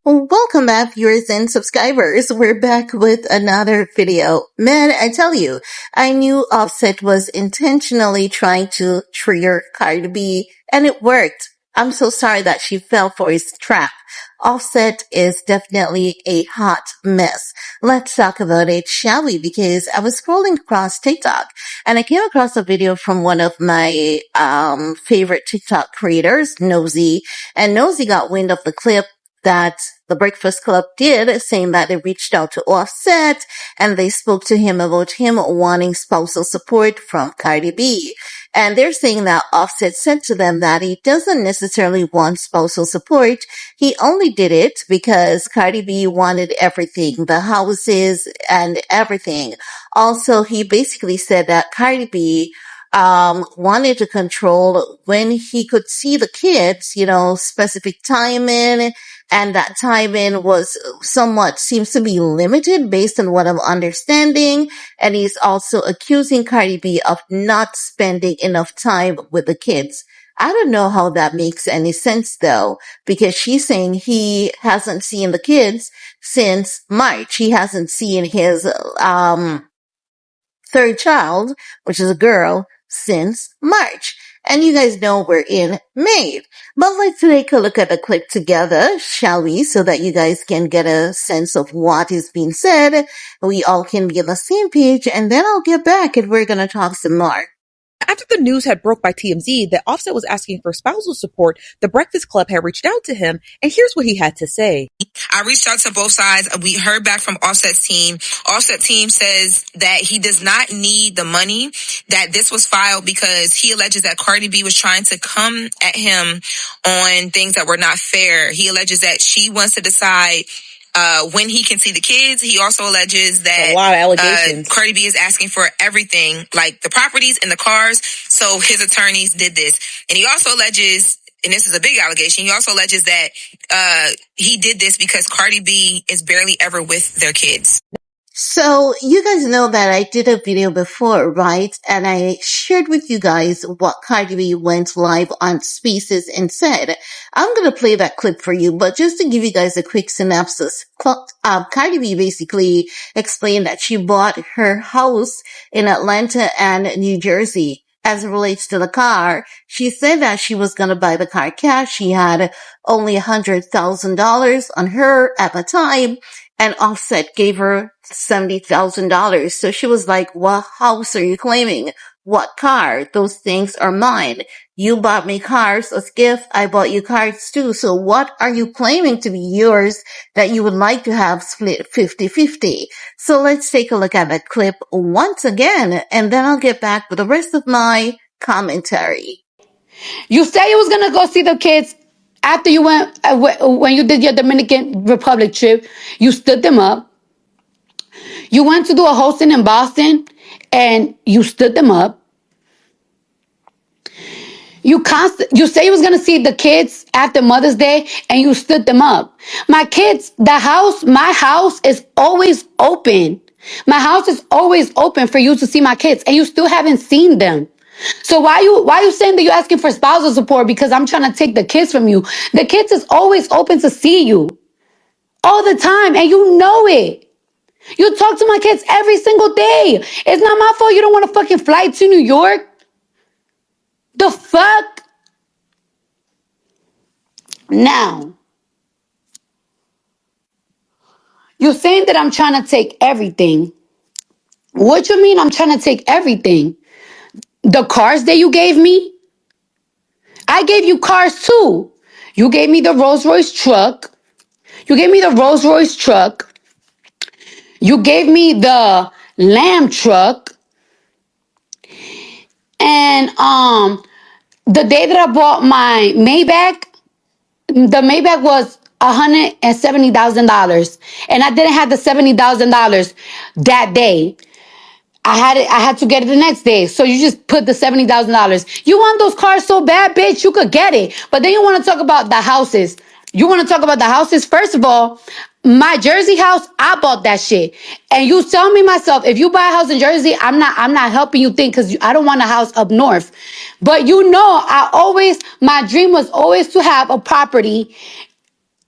Welcome back, viewers and subscribers. We're back with another video. Man, I tell you, I knew Offset was intentionally trying to trigger Cardi B, and it worked. I'm so sorry that she fell for his trap. Offset is definitely a hot mess. Let's talk about it, shall we? Because I was scrolling across TikTok and I came across a video from one of my favorite TikTok creators, Nosy, and Nosy got wind of the clip that the Breakfast Club did, saying that they reached out to Offset and they spoke to him about him wanting spousal support from Cardi B. And they're saying that Offset said to them that he doesn't necessarily want spousal support. He only did it because Cardi B wanted everything, the houses and everything. Also, he basically said that Cardi B wanted to control when he could see the kids, specific timing, and that timing was somewhat seems to be limited based on what I'm understanding. And he's also accusing Cardi B of not spending enough time with the kids. I don't know how that makes any sense though, because she's saying he hasn't seen the kids since March. He hasn't seen his, third child, which is a girl, since March. And you guys know we're in May. But let's take a look at the clip together, shall we? So that you guys can get a sense of what is being said. We all can be on the same page, and then I'll get back and we're gonna talk some more. After the news had broke by TMZ that Offset was asking for spousal support, the Breakfast Club had reached out to him, and here's what he had to say. I reached out to both sides. We heard back from Offset's team. Offset team says that he does not need the money, that this was filed because he alleges that Cardi B was trying to come at him on things that were not fair. He alleges that she wants to decide when he can see the kids. He also alleges that a lot of allegations. Cardi B is asking for everything, like the properties and the cars. So his attorneys did this. And he also alleges, and this is a big allegation, he also alleges that he did this because Cardi B is barely ever with their kids. So you guys know that I did a video before, right? And I shared with you guys what Cardi B went live on Spaces and said. I'm going to play that clip for you, but just to give you guys a quick synopsis, Cardi B basically explained that she bought her house in Atlanta and New Jersey. As it relates to the car, she said that she was going to buy the car cash. She had only $100,000 on her at the time, and Offset gave her $70,000. So she was like, what house are you claiming? What car? Those things are mine. You bought me cars as gift. I bought you cars too. So what are you claiming to be yours that you would like to have split 50-50? So let's take a look at that clip once again, and then I'll get back with the rest of my commentary. You say you was going to go see the kids after you went, when you did your Dominican Republic trip. You stood them up. You went to do a hosting in Boston and you stood them up. You say you was going to see the kids after Mother's Day and you stood them up. My house is always open. My house is always open for you to see my kids, and you still haven't seen them. So why you saying that you're asking for spousal support because I'm trying to take the kids from you? The kids is always open to see you all the time, and you know it. You talk to my kids every single day. It's not my fault you don't want to fucking fly to New York. The fuck? Now, you're saying that I'm trying to take everything. What you mean I'm trying to take everything? The cars that you gave me? I gave you cars too. You gave me the Rolls Royce truck. You gave me the Rolls Royce truck. You gave me the Lamb truck. And the day that I bought my Maybach, the Maybach was $170,000, and I didn't have the $70,000 that day. I had to get it the next day. So you just put the $70,000. You want those cars so bad, bitch, you could get it. But then you want to talk about the houses. You want to talk about the houses? First of all, my Jersey house, I bought that shit. And you tell me myself, if you buy a house in Jersey, I'm not helping you think because I don't want a house up north. But you know, my dream was always to have a property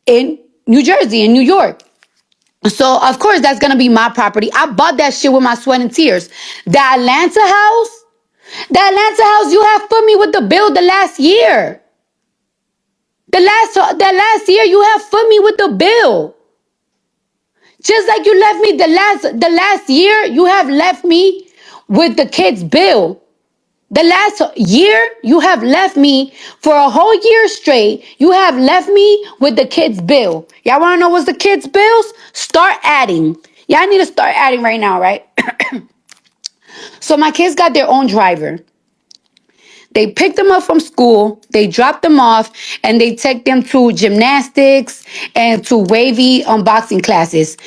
in New Jersey, in New York. So of course that's gonna be my property. I bought that shit with my sweat and tears. The Atlanta house, you have put me with the bill the last year. The last year you have put me with the bill. Just like you left me the last year, you have left me with the kids' bill. The last year, you have left me for a whole year straight. You have left me with the kids' bill. Y'all want to know what's the kids' bills? Start adding. Y'all need to start adding right now, right? So my kids got their own driver. They pick them up from school, they drop them off, and they take them to gymnastics and to wavy unboxing classes.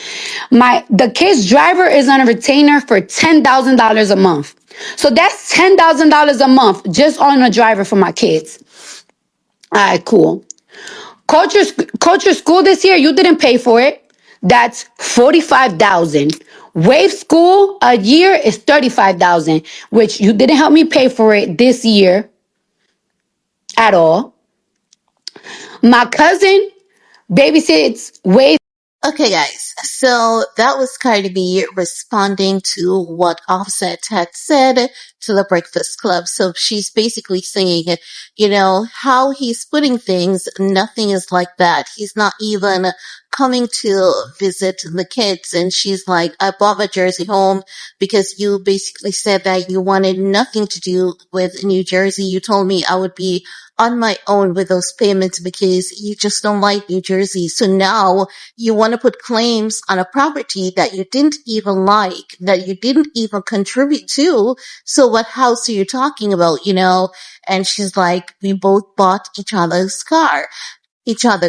The kid's driver is on a retainer for $10,000 a month. So that's $10,000 a month just on a driver for my kids. All right, cool. Culture school this year, you didn't pay for it. That's $45,000. Wave school a year is $35,000, which you didn't help me pay for it this year at all. My cousin babysits Wave. Okay, guys. So that was Cardi B responding to what Offset had said to the Breakfast Club. So she's basically saying, how he's putting things, nothing is like that. He's not even coming to visit the kids. And she's like, I bought my Jersey home because you basically said that you wanted nothing to do with New Jersey. You told me I would be on my own with those payments because you just don't like New Jersey. So now you want to put claims on a property that you didn't even like, that you didn't even contribute to. So what house are you talking about, And she's like, we both bought each other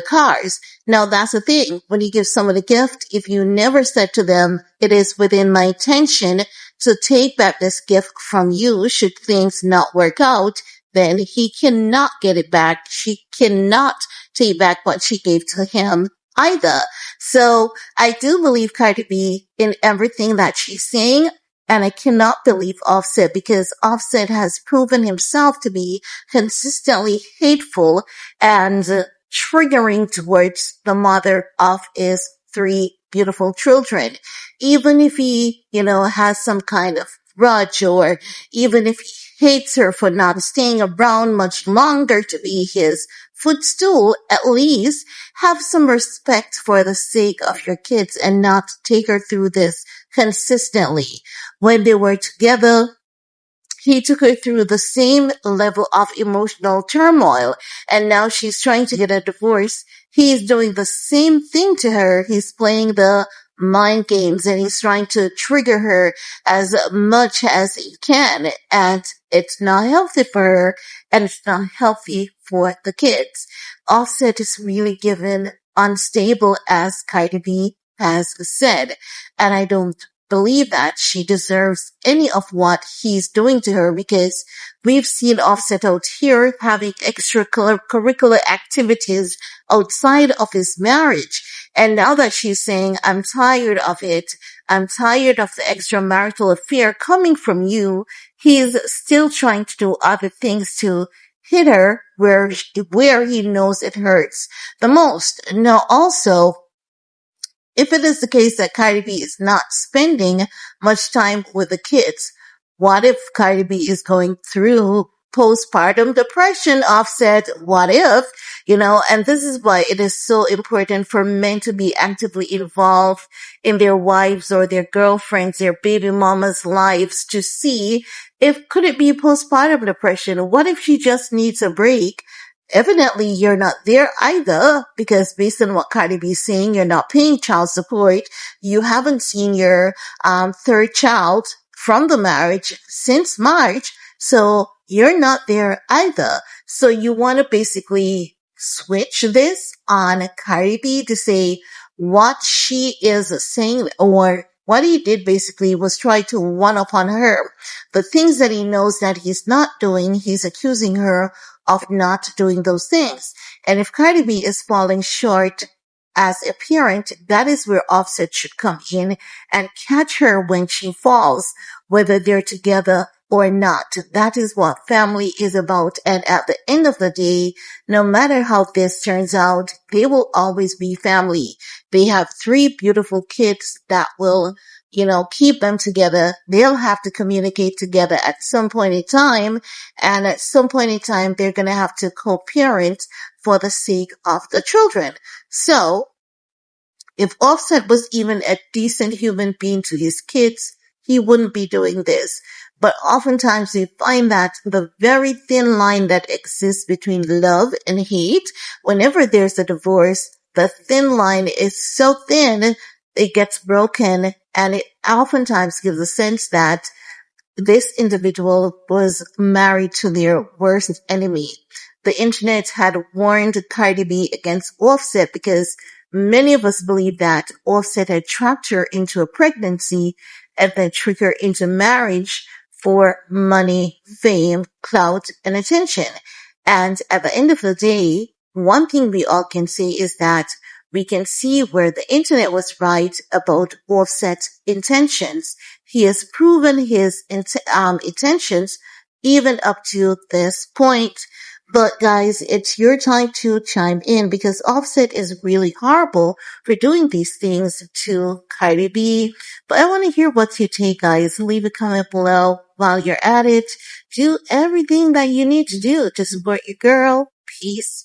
cars. Now that's the thing. When you give someone a gift, if you never said to them, it is within my intention to take back this gift from you, should things not work out, then he cannot get it back. She cannot take back what she gave to him either. So I do believe Cardi B in everything that she's saying. And I cannot believe Offset because Offset has proven himself to be consistently hateful and triggering towards the mother of his 3 beautiful children. Even if he, has some kind of grudge, or even if he hates her for not staying around much longer to be his footstool, at least have some respect for the sake of your kids and not take her through this consistently. When they were together, he took her through the same level of emotional turmoil, and now she's trying to get a divorce. He's doing the same thing to her. He's playing the mind games and he's trying to trigger her as much as he can, and it's not healthy for her and it's not healthy for the kids. Offset is really given unstable, as Cardi B has said, and I don't believe that she deserves any of what he's doing to her, because we've seen Offset out here having extracurricular activities outside of his marriage. And now that she's saying, I'm tired of it, I'm tired of the extramarital affair coming from you, he's still trying to do other things to hit her where he knows it hurts the most. Now also, if it is the case that Cardi B is not spending much time with the kids, what if Cardi B is going through postpartum depression? Offset, what if, and this is why it is so important for men to be actively involved in their wives or their girlfriends, their baby mamas' lives, to see if could it be postpartum depression? What if she just needs a break? Evidently, you're not there either, because based on what Cardi B is saying, you're not paying child support. You haven't seen your 3rd child from the marriage since March, so you're not there either. So you want to basically switch this on Cardi B to say what she is saying, or what he did basically was try to one up on her. The things that he knows that he's not doing, he's accusing her of not doing those things. And if Cardi B is falling short as a parent, that is where Offset should come in and catch her when she falls, whether they're together or not. That is what family is about. And at the end of the day, no matter how this turns out, they will always be family. They have 3 beautiful kids that will, keep them together. They'll have to communicate together at some point in time. And at some point in time, they're going to have to co-parent for the sake of the children. So if Offset was even a decent human being to his kids, he wouldn't be doing this. But oftentimes we find that the very thin line that exists between love and hate, whenever there's a divorce, the thin line is so thin, it gets broken, and it oftentimes gives a sense that this individual was married to their worst enemy. The internet had warned Cardi B against Offset because many of us believe that Offset had trapped her into a pregnancy and then tricked her into marriage for money, fame, clout, and attention. And at the end of the day, one thing we all can say is that we can see where the internet was right about Offset's intentions. He has proven his intentions even up to this point. But guys, it's your time to chime in because Offset is really horrible for doing these things to Cardi B. But I want to hear what's your take, guys. Leave a comment below. While you're at it, do everything that you need to do to support your girl. Peace.